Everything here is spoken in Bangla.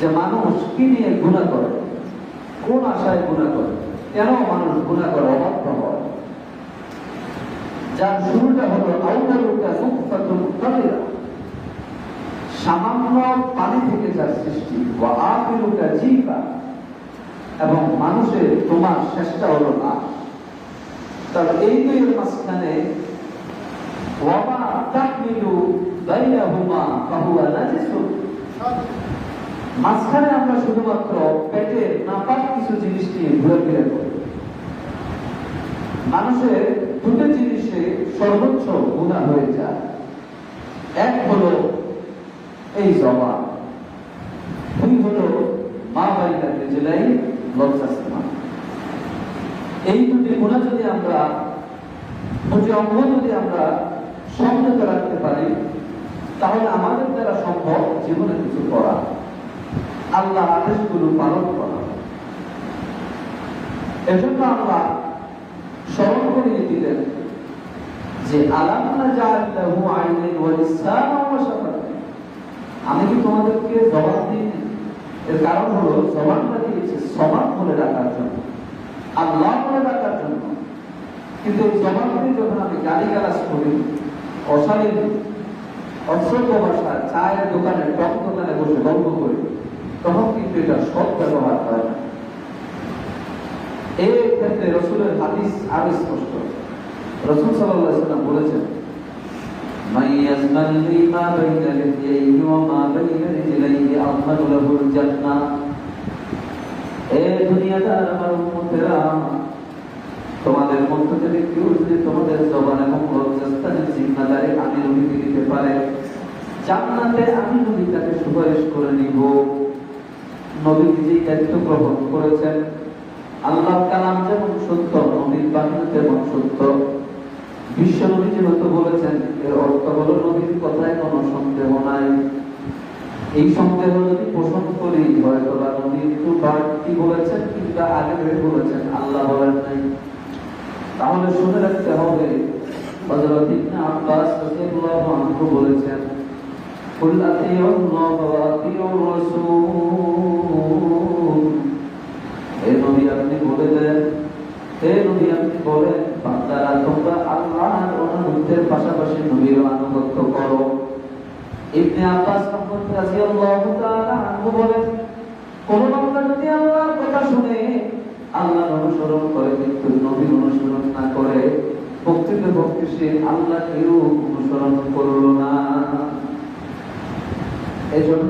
যে মানুষ কি নিয়ে গুনাহ করে, কোন আশায় গুনাহ করে, কেন মানুষ গুনাহ করে, অবাধ্য হয়। যার শুরুটা হলো আউয়ালুকা নুতফাতুন কাদিরা, সামান্য পানি থেকে যার সৃষ্টি, ওয়া আখিরুকা জিফা, এবং মানুষের তোমার শেষটা হলো লাশ। তবে এই দুইয়ের মাঝখানে ওয়ামা তাহমিলু বাইনাহুমা ফাহুয়া নাজিসুন, মাঝখানে আমরা শুধুমাত্র পেটে নাপাক কিছু জিনিস নিয়ে ঘুরেফিরে করি। মানুষের দুটো জিনিসে সর্বোচ্চ গুনাহ হয়ে যায়। এক হলো এই জবান, দুই হলো মা বাইনা রিজলাই লজ্জাস্থান। এই দুটি গুনাহ যদি আমরা, দুটি অঙ্গ যদি আমরা সংযত রাখতে পারি, তাহলে আমাদের দ্বারা সম্ভব জীবনে কিছু করা, আল্লাহ আদেশগুলো পালন করা। এজন্য আল্লাহ স্মরণ করিয়ে দিলেন যে আলাম নাজআল লাহু আইনাইন ওয়া লিসানান ওয়া শাফাতাইন, আমি কি তোমাদেরকে জবান দিইনি? এর কারণ হলো জবানটা দিয়েছে সমাজ বলে ডাকার জন্য, আল্লাহ বলে ডাকার জন্য। কিন্তু এই জবান দিয়ে যখন আমি গালিগালাজ করি, অশালীন অশ্রদ্ধ ভাষা, চায়ের দোকানে, টক দোকানে বসে গল্প করি, তখন কিন্তু এটা সৎ ব্যবহার হয় না। এই ক্ষেত্রে রাসূলের হাদিস আরো স্পষ্ট। রাসূল সাল্লাল্লাহু আলাইহি ওয়াসাল্লাম বলেছেন, মাইয়াজমাল লিমা বাইনা লিহইহি ওয়া মা বাইনা রিজলাইহি আযমানু লাহুল জান্নাহ। এ দুনিয়াদার আমার উম্মতেরা, তোমাদের মধ্য থেকে কেউ যদি তোমাদের জবান এবং লজ্জাস্থানের জিম্মাদারি আমি নবীকে দিতে পারে, জান্নাতে আমি নবী তাকে সুপারিশ করে নিব। নবী নিজেই দায়িত্ব গ্রহণ করেছেন। আল্লাহর কালাম যেমন সত্য, নবীর বাণী তেমন সত্য। বিশ্ব নবী যেহেতু বলেছেন, এর অর্থ হলো নবীর কথায় কোনো সন্দেহ নাই। এই সন্দেহ যদি পোষণ করি, হয়তো বা নবী একটু বাড়তি বলেছেন কিংবা আগে বেড়ে বলেছেন, আল্লাহ বলেন নাই। তাহলে শুনে রাখতে হবে, হযরত ইবনে আব্বাস রাদিয়াল্লাহু আনহু বলেছেন, কুল আতিউল্লাহ ওয়া আতিউর রাসূল। হে নবী আপনি বলে দেন, হে নবী আপনি বলেন, বান্দারা তোমরা আল্লাহর অনুগত্যের পাশাপাশি নবীর আনুগত্য করো। ইবনে আব্বাস রাদিয়াল্লাহু তাআলা আনহু বলেন, কোন বান্দা যদি আল্লাহর কথা শুনে আল্লাহর অনুসরণ করে কিন্তু নবীর অনুসরণ না করে, প্রকৃতপক্ষে সে আল্লাহকেও অনুসরণ করলো না। এজন্য